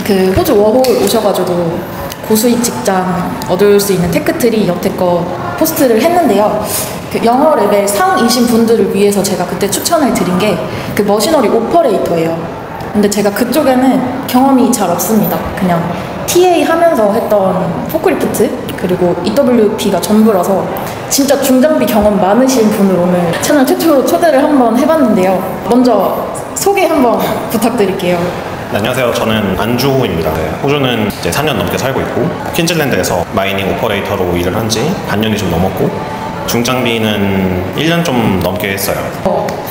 그 호주 워홀 오셔가지고 고수익 직장 얻을 수 있는 테크트리 여태껏 포스트를 했는데요. 그 영어 레벨 상이신 분들을 위해서 제가 그때 추천을 드린 게 그 머시너리 오퍼레이터예요. 근데 제가 그쪽에는 경험이 잘 없습니다. 그냥 TA 하면서 했던 포크리프트 그리고 EWP가 전부라서 진짜 중장비 경험 많으신 분을 오늘 채널 최초로 초대를 한번 해봤는데요. 먼저 소개 한번 부탁드릴게요. 네, 안녕하세요. 저는 안주호입니다. 네, 호주는 이제 4년 넘게 살고 있고 퀸즐랜드에서 마이닝 오퍼레이터로 일을 한 지 반년이 좀 넘었고 중장비는 1년 좀 넘게 했어요.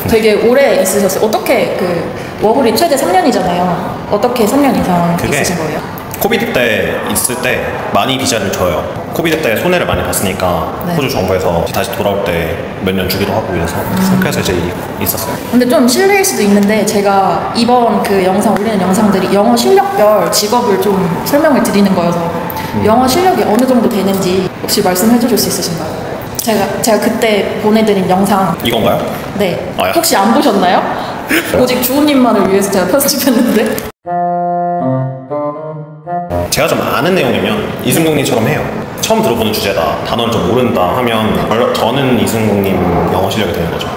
되게 오래 있으셨어요. 어떻게 그 워홀이 최대 3년이잖아요. 어떻게 3년 이상 있으신 거예요? 코비드 때 있을 때 많이 비자를 줘요. 코비드 때 손해를 많이 봤으니까 네. 호주 정부에서 다시 돌아올 때 몇 년 주기도 하고 이래서 그렇게 해서 이제 있었어요. 근데 좀 실례일 수도 있는데 제가 이번 그 영상 올리는 영상들이 영어 실력별 직업을 좀 설명을 드리는 거여서 영어 실력이 어느 정도 되는지 혹시 말씀해 주실 수 있으신가요? 제가 그때 보내드린 영상 이건가요? 네. 혹시 안 보셨나요? 오직 주호님만을 위해서 제가 편집했는데 제가 좀 아는 내용이면 이승국님처럼 해요. 처음 들어보는 주제다, 단어를 좀 모른다 하면 저는 이승국님 영어 실력이 되는 거죠.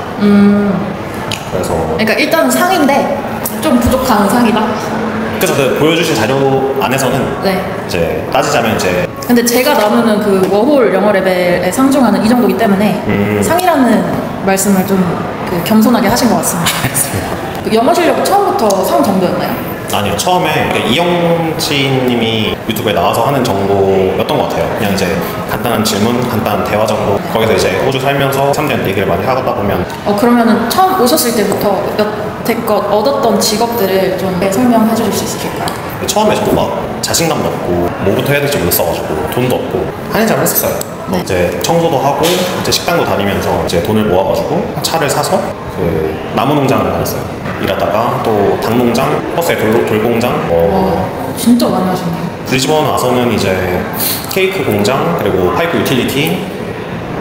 그래서 그러니까 일단 상인데 좀 부족한 상이다. 그래서 그 보여주신 자료 안에서는 네. 이제 따지자면 이제 근데 제가 나누는 그 워홀 영어 레벨에 상중하는 이 정도이기 때문에 상이라는 말씀을 좀 그 겸손하게 하신 것 같습니다. 그 영어 실력이 처음부터 상 정도였나요? 아니요. 처음에 이영진 님이 유튜브에 나와서 하는 정도였던 것 같아요. 그냥 이제 간단한 질문, 간단한 대화 정도. 거기서 이제 호주 살면서 사람들이랑 얘기를 많이 하다 보면 그러면은 처음 오셨을 때부터 여태껏 얻었던 직업들을 좀 설명해 주실 수 있으실까요? 처음에 저도 막 자신감도 없고 뭐부터 해야 될지 몰랐어가지고 돈도 없고 한인잡을 했었어요. 네. 이제 청소도 하고 이제 식당도 다니면서 이제 돈을 모아가지고 차를 사서 그 나무 농장을 다녔어요. 일하다가 또 닭농장, 버스의 돌공장 와, 진짜 많이 하셨네요. 브리즈번 와서는 이제 케이크 공장 그리고 파이프 유틸리티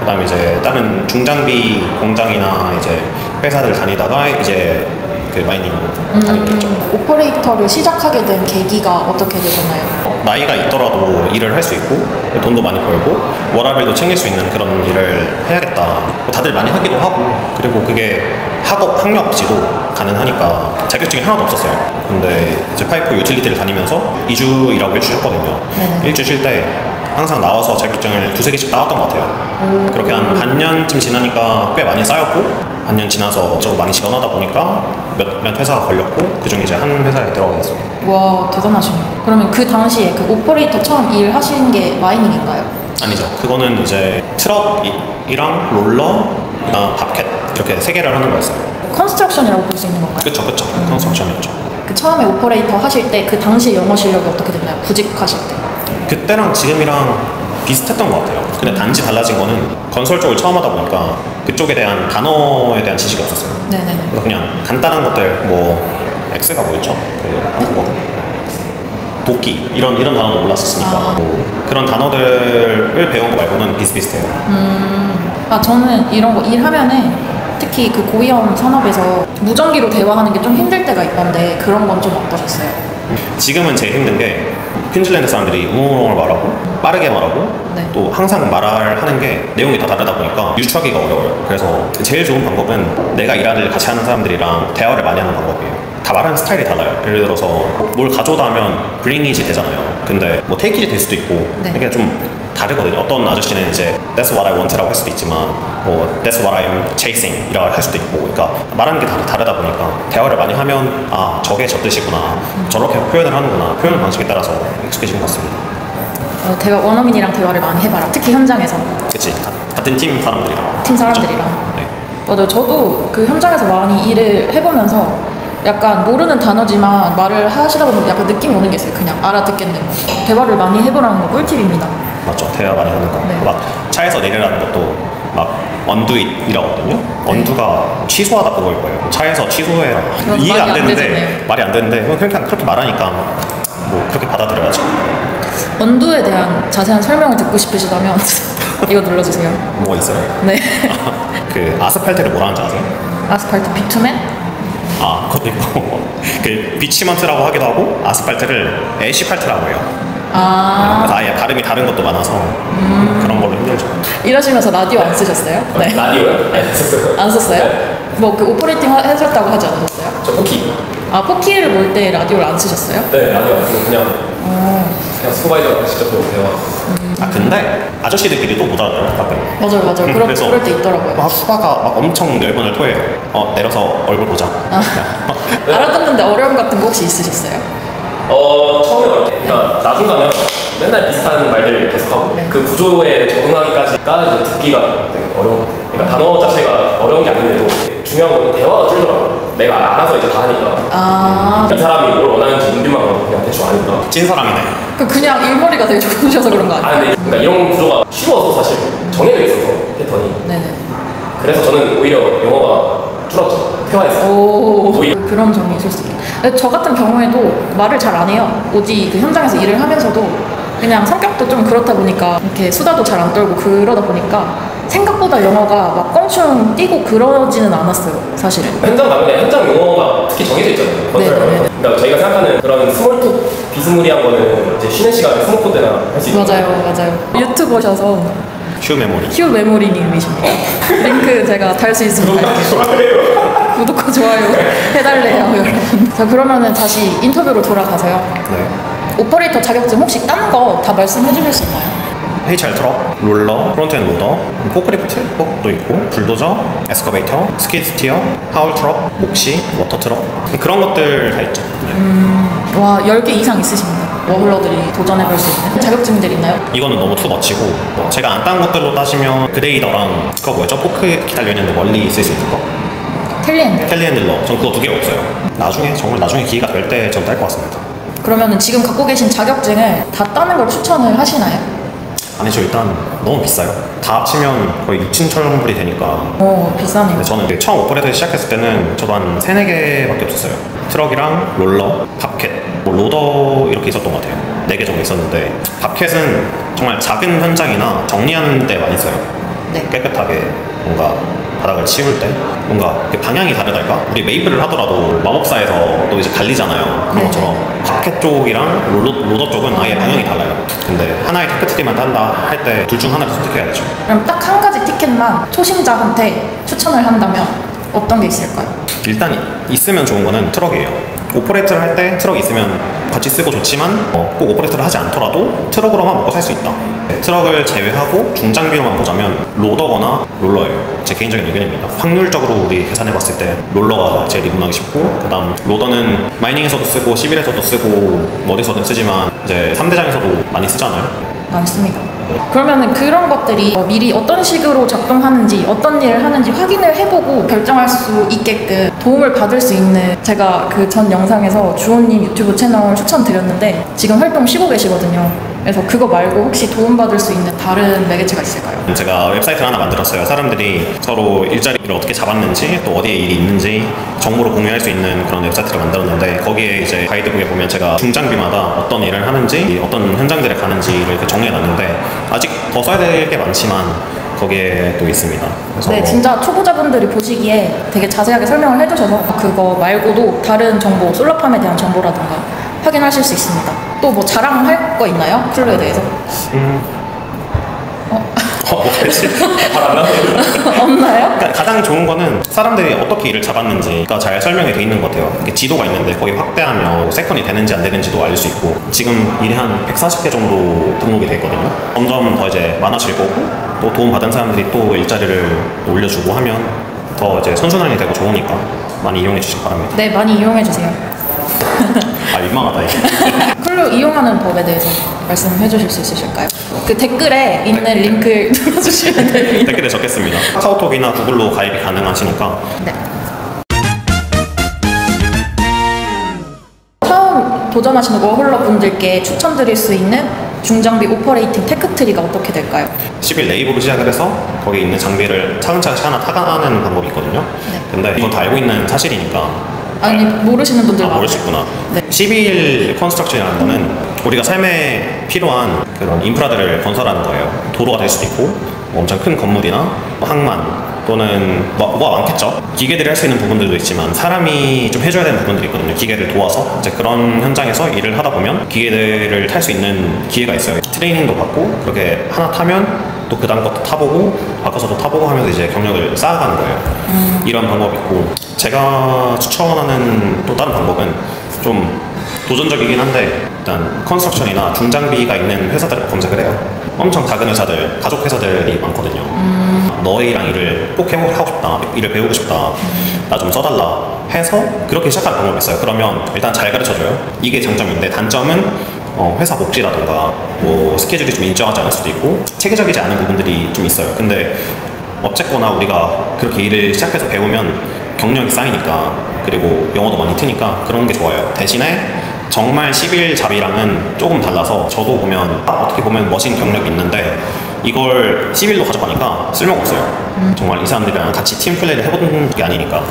그다음에 이제 다른 중장비 공장이나 이제 회사들 다니다가 이제 그 마이닝 다니고 있죠. 오퍼레이터를 시작하게 된 계기가 어떻게 되셨나요? 나이가 있더라도 일을 할 수 있고 돈도 많이 벌고 워라밸도 챙길 수 있는 그런 일을 해야겠다. 다들 많이 하기도 하고 그리고 그게 학력 없이도 가능하니까 자격증이 하나도 없었어요. 근데 이제 파이프 유틸리티를 다니면서 2주 일하고 1주 쉬었거든요. 일주 쉴 때 항상 나와서 자격증을 2-3개씩 따왔던 것 같아요. 그렇게 한 반년쯤 지나니까 꽤 많이 쌓였고 반년 지나서 좀 많이 지원하다 보니까 몇 회사가 걸렸고 그중에 이제 한 회사에 들어가게 됐어요. 와, 대단하시네요. 그러면 그 당시에 그 오퍼레이터 처음 일하신 게 마이닝인가요? 아니죠. 그거는 이제 트럭이랑 롤러, 밥캣 이렇게 3개를 하는 거였어요. 컨스트럭션이라고 볼 수 있는 건가요? 그쵸. 컨스트럭션이었죠. 그 처음에 오퍼레이터 하실 때 그 당시 영어 실력이 어떻게 됐나요? 구직하실 때? 그때랑 지금이랑 비슷했던 것 같아요. 근데 단지 달라진 거는 건설 쪽을 처음 하다 보니까 그쪽에 대한 단어에 대한 지식이 없었어요. 네네네. 그래서 그냥 간단한 것들 뭐 X가 뭐였죠? 한국어 도끼 이런 단어도 몰랐었으니까 뭐 그런 단어들을 배운 거 말고는 비슷비슷해요. 저는 이런 거 일하면은 특히 그 고위험 산업에서 무전기로 대화하는 게 좀 힘들 때가 있던데 그런 건 좀 어떠셨어요? 지금은 제일 힘든 게 퀸즐랜드 사람들이 우웅우웅을 말하고 빠르게 말하고 네. 또 항상 말하는 게 내용이 다 다르다 보니까 유추하기가 어려워요. 그래서 제일 좋은 방법은 내가 일을 같이 하는 사람들이랑 대화를 많이 하는 방법이에요. 다 말하는 스타일이 달라요. 예를 들어서 뭘 가져오다 하면 브링이지 되잖아요. 근데 뭐 테이크이 될 수도 있고 네. 이게 좀 다르거든요. 어떤 아저씨는 이제 That's what I want라고 할 수도 있지만 뭐 That's what I'm chasing 이라고 할 수도 있고 그러니까 말하는 게 다르다 보니까 대화를 많이 하면 아 저게 저 뜻이구나 저렇게 표현을 하는구나 표현 방식에 따라서 익숙해지는 것 같습니다. 원어민이랑 대화를 많이 해봐라. 특히 현장에서. 그치. 같은 팀 사람들이랑. 팀 사람들이랑. 네. 맞아요. 저도 그 현장에서 많이 일을 해보면서 약간 모르는 단어지만 말을 하시다 보면 약간 느낌이 오는 게 있어요. 그냥 알아듣겠는 거. 대화를 많이 해보라는 거 꿀팁입니다. 맞죠. 대화 많이 하는 거. 네. 막 차에서 내리라는 것도 막 undo it이라거든요. undo가 취소하다 그걸 거예요. 차에서 취소해라. 이해가 안 되는데 말이 안 되는데 그냥 그렇게 말하니까 뭐 그렇게 받아들여야죠. 언두에 대한 자세한 설명을 듣고 싶으시다면 이거 눌러주세요. 뭐가 있어요? 네. 그 아스팔트를 뭐라 하는지 아세요? 아스팔트 비투맨? 그것도 있고 그 비치먼트라고 하기도 하고 아스팔트를 애쉬팔트라고 해요. 그래서 아예 발음이 다른 것도 많아서 그런 걸로 힘들죠. 이러시면서 라디오 안 쓰셨어요? 네. 라디오요? 안 썼어요. 안 썼어요? 뭐 그 오퍼레이팅 하셨다고 하지 않으셨어요? 저 포키. 아, 포키를 볼 때 라디오를 안 쓰셨어요? 네, 라디오 안 쓰고 그냥 슈퍼바이저가 직접 배워서. 근데 아저씨들끼리도 못 알아들어요 가끔. 맞아요. 그럴 때 있더라고요. 막 수다가 막 엄청 열번을 토해요. 내려서 얼굴 보자. 알아듣는데 어려움 같은 거 혹시 있으셨어요? 처음에 어렵게. 그러니까 나중 가면 맨날 비슷한 말들을 계속하고 그 구조에 적응하기까지가 이제 듣기가 되게 어려워. 그러니까 단어 자체가 어려운 게 아닌데도 중요한 건 대화가 줄더라고요. 내가 알아서 이제 다 하니까. 이 사람이 뭘 원하는지 인류만 그냥 대충 아니까. 찐 사람이네. 그냥 일머리가 되게 좋으셔서 그런 거 아니에요? 근데 그러니까 이런 구조가 쉬워서 사실 정해져 있어서 패턴이. 네네. 그래서 저는 오히려 영어가 줄었죠. 회화에서. 그런 점이 있을 수 있어요. 근데 저 같은 경우에도 말을 잘 안 해요. 오직 그 현장에서 일을 하면서도 그냥 성격도 좀 그렇다 보니까 이렇게 수다도 잘 안 떨고 그러다 보니까 생각보다 영어가 막 껑충 뛰고 그러지는 않았어요, 사실은. 현장 가면 현장 용어가 특히 정해져 있잖아요. 네네. 그러니까 저희가 생각하는 그런 스몰톡 비스무리한 거는 이제 쉬는 시간에 스모크 때나 할 수 있는. 맞아요. 유튜버셔서 휴 메모리. 휴 메모리님이십니다. 링크 제가 달 수 있으면 달게요. 좋아해요. 구독과 좋아요 해달래요, 여러분. 자, 그러면은 다시 인터뷰로 돌아가서요. 네. 오퍼레이터 자격증 혹시 딴 거 다 말씀해 주실 수 있나요? HR 트럭, 롤러, 프론트엔드 로더, 포크리프트 도 있고, 불도저, 에스커베이터, 스키드 스티어, 하울 트럭, 목시, 워터 트럭 그런 것들 다 있죠. 네. 와, 10개 이상 있으십니다. 워홀러들이 도전해볼 수 있는 자격증들 있나요? 이거는 너무 투머치고 제가 안 딴 것들로 따지면 그레이더랑 그거 뭐였죠? 포크 이렇게 달려있는데 멀리 쓸 수 있는 거 텔리핸들러. 전 그거 2개 없어요. 정말 나중에 기회가 될 때 전 딸 것 같습니다. 그러면은 지금 갖고 계신 자격증을 다 따는 걸 추천을 하시나요? 아니죠. 일단 너무 비싸요. 다 합치면 거의 6,000천 불이 되니까. 비싸네요. 근데 저는 이제 처음 오퍼레이터 시작했을 때는 저도 한 3-4개밖에 없었어요. 트럭이랑 롤러, 밥캣, 로더 이렇게 있었던 것 같아요. 4개 정도 있었는데 밥캣은 정말 작은 현장이나 정리하는 데 많이 써요. 네. 깨끗하게 뭔가 바닥을 치울 때 뭔가 방향이 다르달까? 우리 메이플을 하더라도 마법사에서 또 이제 갈리잖아요. 그런 것처럼 밥캣 쪽이랑 로더 쪽은 아예 방향이 달라요. 근데 하나의 테크트리만 딴다 할 때 둘 중 하나를 선택해야 되죠. 그럼 딱 한 가지 티켓만 초심자한테 추천을 한다면 어떤 게 있을까요? 일단 있으면 좋은 거는 트럭이에요. 오퍼레이터를 할 때 트럭 있으면 같이 쓰고 좋지만 꼭 오퍼레이터를 하지 않더라도 트럭으로만 먹고 살 수 있다. 트럭을 제외하고 중장비로만 보자면 로더거나 롤러예요. 제 개인적인 의견입니다. 확률적으로 우리 계산해봤을 때 롤러가 제일 이분하기 쉽고, 그 다음 로더는 마이닝에서도 쓰고 시빌에서도 쓰고 어디서든 쓰지만 이제 3대장에서도 많이 쓰잖아요. 많습니다. 그러면은 그런 것들이 미리 어떤 식으로 작동하는지 어떤 일을 하는지 확인을 해보고 결정할 수 있게끔 도움을 받을 수 있는, 제가 그 전 영상에서 주호님 유튜브 채널 추천드렸는데 지금 활동 쉬고 계시거든요. 그래서 그거 말고 혹시 도움받을 수 있는 다른 매개체가 있을까요? 제가 웹사이트를 하나 만들었어요. 사람들이 서로 일자리를 어떻게 잡았는지 또 어디에 일이 있는지 정보를 공유할 수 있는 그런 웹사이트를 만들었는데, 거기에 이제 가이드북에 보면 제가 중장비마다 어떤 일을 하는지 어떤 현장들에 가는지를 이렇게 정리해놨는데, 아직 더 써야 될 게 많지만 거기에 또 있습니다. 그래서 네, 진짜 초보자분들이 보시기에 되게 자세하게 설명을 해주셔서 그거 말고도 다른 정보, 솔라팜에 대한 정보라든가 확인하실 수 있습니다. 또 뭐 자랑할 거 있나요? 클루에 대해서? 뭐지? 없나요? 그러니까 가장 좋은 거는 사람들이 어떻게 일을 잡았는지가 잘 설명이 돼 있는 것 같아요. 이렇게 지도가 있는데 거기 확대하면 세컨이 되는지 안 되는지도 알 수 있고, 지금 일이 한 140개 정도 등록이 돼 있거든요. 점점 더 이제 많아질 거고, 또 도움 받은 사람들이 또 일자리를 올려주고 하면 더 이제 선순환이 되고 좋으니까 많이 이용해 주시기 바랍니다. 네, 많이 이용해 주세요. 민망하다 이게. 클루 이용하는 법에 대해서 말씀해 주실 수 있으실까요? 그 댓글에 있는 링크 눌러주시면 됩니다. 댓글에 적겠습니다. 카카오톡이나 구글로 가입이 가능하시니까. 네. 처음 도전하시는 워홀러 분들께 추천드릴 수 있는 중장비 오퍼레이팅 테크트리가 어떻게 될까요? 11 레이브로 시작을 해서 거기 있는 장비를 차근차근 하나 타가는 방법이 있거든요. 네. 근데 이건 다 알고 있는 사실이니까. 아니, 모르시는 분들 모를 수 있구나. 네. 11 컨스트럭션이라는 거는 우리가 삶에 필요한 그런 인프라들을 건설하는 거예요. 도로가 될 수도 있고, 엄청 큰 건물이나 항만, 또는 뭐가 많겠죠. 기계들이 할 수 있는 부분들도 있지만 사람이 좀 해줘야 되는 부분들이 있거든요. 기계를 도와서 이제 그런 현장에서 일을 하다 보면 기계들을 탈 수 있는 기회가 있어요. 트레이닝도 받고 그렇게 하나 타면 또 그 다음 것도 타보고 바꿔서도 타보고 하면서 이제 경력을 쌓아가는 거예요. 이런 방법이 있고, 제가 추천하는 또 다른 방법은 좀 도전적이긴 한데, 일단 컨스트럭션이나 중장비가 있는 회사들을 검색을 해요. 엄청 작은 회사들, 가족 회사들이 많거든요. 너희랑 일을 꼭 하고 싶다, 일을 배우고 싶다, 나 좀 써달라 해서 그렇게 시작하는 방법이 있어요. 그러면 일단 잘 가르쳐줘요. 이게 장점인데, 단점은 회사 복지라던가 뭐 스케줄이 좀 일정하지 않을 수도 있고 체계적이지 않은 부분들이 좀 있어요. 근데 어쨌거나 우리가 그렇게 일을 시작해서 배우면 경력이 쌓이니까, 그리고 영어도 많이 트니까 그런 게 좋아요. 대신에 정말 10일 잡이랑은 조금 달라서, 저도 보면 어떻게 보면 멋진 경력이 있는데 이걸 10일로 가져가니까 쓸모가 없어요. 정말 이 사람들이랑 같이 팀 플레이를 해본 게 아니니까.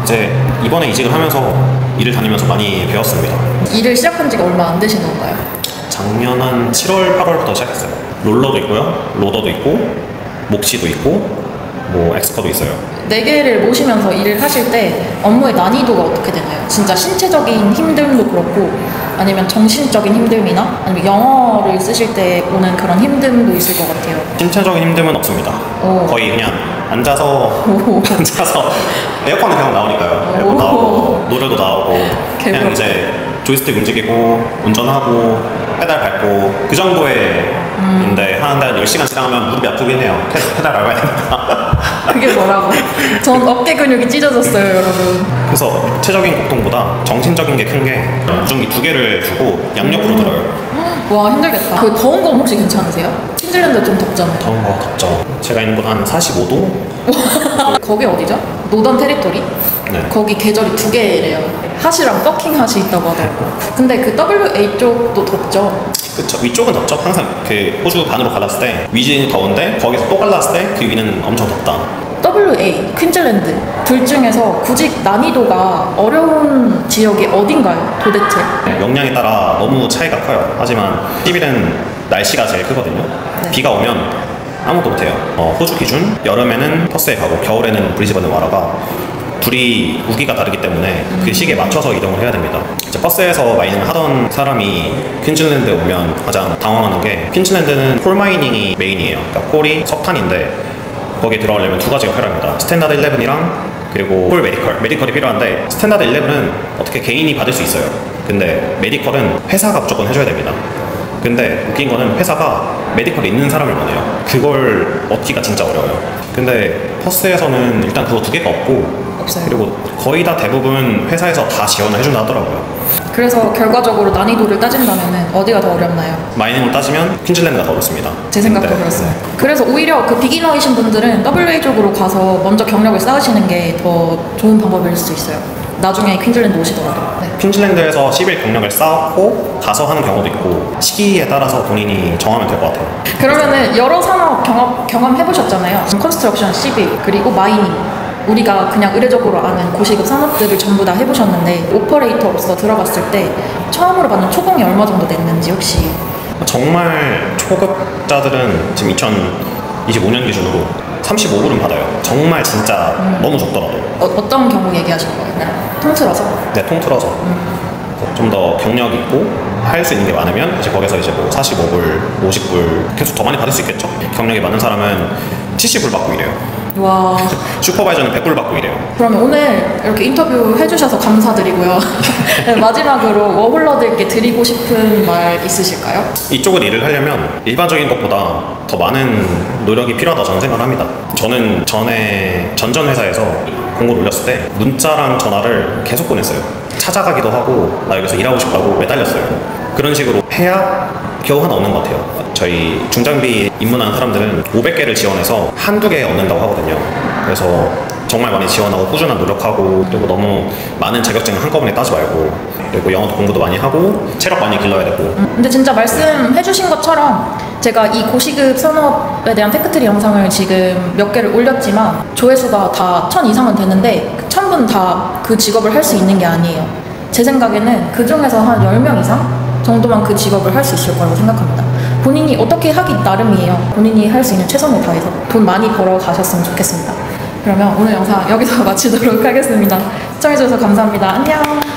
이제 이번에 이직을 하면서 일을 다니면서 많이 배웠습니다. 일을 시작한 지가 얼마 안 되신 건가요? 작년 한 7월, 8월부터 시작했어요. 롤러도 있고요, 로더도 있고, 목시도 있고, 뭐 엑스커도 있어요. 4개를 모시면서 일을 하실 때 업무의 난이도가 어떻게 되나요? 진짜 신체적인 힘듦도 그렇고, 아니면 정신적인 힘듦이나 아니면 영어를 쓰실 때 오는 그런 힘듦도 있을 것 같아요. 신체적인 힘듦은 없습니다. 거의 그냥 앉아서 에어컨은 그냥 나오니까요. 에어컨 나오고 노래도 나오고 그냥 이제 조이스틱 움직이고 운전하고 페달 밟고 그 정도의 인데, 하는데 10시간 지나가면 무릎이 아프긴 해요. 계속 페달 밟아야 되니까. 그게 뭐라고? 전 어깨 근육이 찢어졌어요, 여러분. 그래서 육체적인 고통보다 정신적인 게 큰 게, 무전기 2개를 주고 양옆으로 들어요. 와, 힘들겠다. 그 더운 거 혹시 괜찮으세요? 퀸즐랜드 좀 덥잖아요. 더운 거 덥죠. 제가 있는 곳 한 45도? 거기 어디죠? 노던 테리토리? 네. 거기 계절이 2개래요. 핫이랑 버킹 핫이 있다고 하더라고요. 근데 그 WA 쪽도 덥죠? 그쵸. 위쪽은 덥죠. 항상 그 호주 반으로 갈랐을 때 위는 더운데 거기서 또 갈랐을 때 그 위는 엄청 덥다. WA, 퀸즐랜드 둘 중에서 구직 난이도가 어려운 지역이 어딘가요? 도대체? 역량에 따라 너무 차이가 커요. 하지만 10일은 날씨가 제일 크거든요. 네. 비가 오면 아무것도 못해요. 호주 기준 여름에는 퍼스에 가고 겨울에는 브리즈번에 와라가 둘이 우기가 다르기 때문에 그 시기에 맞춰서 이동을 해야 됩니다. 이제 버스에서 마이닝을 하던 사람이 퀸즐랜드에 오면 가장 당황하는 게, 퀸즐랜드는 콜 마이닝이 메인이에요. 그러니까 콜이 석탄인데 거기에 들어가려면 2가지가 필요합니다. 스탠다드 11이랑 그리고 콜 메디컬이 필요한데, 스탠다드 11은 어떻게 개인이 받을 수 있어요. 근데 메디컬은 회사가 무조건 해줘야 됩니다. 근데 웃긴 거는 회사가 메디컬이 있는 사람을 원해요. 그걸 얻기가 진짜 어려워요. 근데 퍼스에서는 일단 그거 2개가 없고, 없어요. 그리고 거의 다 대부분 회사에서 다 지원을 해준다 하더라고요. 그래서 결과적으로 난이도를 따진다면 어디가 더 어렵나요? 마이닝을 따지면 퀸즐랜드가 더 어렵습니다. 제 생각도 그렇습니다. 그래서 오히려 그 비기너이신 분들은 WA 쪽으로 가서 먼저 경력을 쌓으시는 게 더 좋은 방법일 수도 있어요. 나중에 퀸즐랜드 오시더라도. 네. 퀸즐랜드에서 10일 경력을 쌓고 가서 하는 경우도 있고, 시기에 따라서 본인이 정하면 될 것 같아요. 그러면은 여러 산업 경험해보셨잖아요. 컨스트럭션, 시빌, 그리고 마이닝. 우리가 그냥 의례적으로 아는 고시급 산업들을 전부 다 해보셨는데, 오퍼레이터로서 들어갔을 때 처음으로 받는 초봉이 얼마 정도 냈는지 혹시? 정말 초급자들은 지금 2025년 기준으로 35불은 받아요. 정말 진짜 너무 적더라도. 어떤 경우 얘기하신 거예요? 그냥 통틀어서? 네, 통틀어서. 좀 더 경력 있고 할 수 있는 게 많으면 이제 거기서 이제 뭐 45불, 50불 계속 더 많이 받을 수 있겠죠. 경력이 많은 사람은 70불 받고 이래요. 와. 슈퍼바이저는 100불 받고 이래요. 그러면 오늘 이렇게 인터뷰 해주셔서 감사드리고요. 마지막으로 워홀러들께 드리고 싶은 말 있으실까요? 이쪽은 일을 하려면 일반적인 것보다 더 많은 노력이 필요하다고 저는 생각을 합니다. 저는 전에 전전 회사에서 공고를 올렸을 때 문자랑 전화를 계속 보냈어요. 찾아가기도 하고 나 여기서 일하고 싶다고 매달렸어요. 그런 식으로 해야 겨우 하나 얻는 것 같아요. 저희 중장비 입문한 사람들은 500개를 지원해서 한두 개 얻는다고 하거든요. 그래서 정말 많이 지원하고 꾸준한 노력하고, 그리고 너무 많은 자격증을 한꺼번에 따지 말고, 그리고 영어도 공부도 많이 하고 체력 많이 길러야 되고. 근데 진짜 말씀해주신 것처럼 제가 이 고시급 산업에 대한 테크트리 영상을 지금 몇 개를 올렸지만 조회수가 다 1000 이상은 되는데 1000분 다 그 직업을 할 수 있는 게 아니에요. 제 생각에는 그 중에서 한 10명 이상 정도만 그 직업을 할 수 있을 거라고 생각합니다. 본인이 어떻게 하기 나름이에요. 본인이 할 수 있는 최선을 다해서 돈 많이 벌어 가셨으면 좋겠습니다. 그러면 오늘 영상 여기서 마치도록 하겠습니다. 시청해주셔서 감사합니다. 안녕.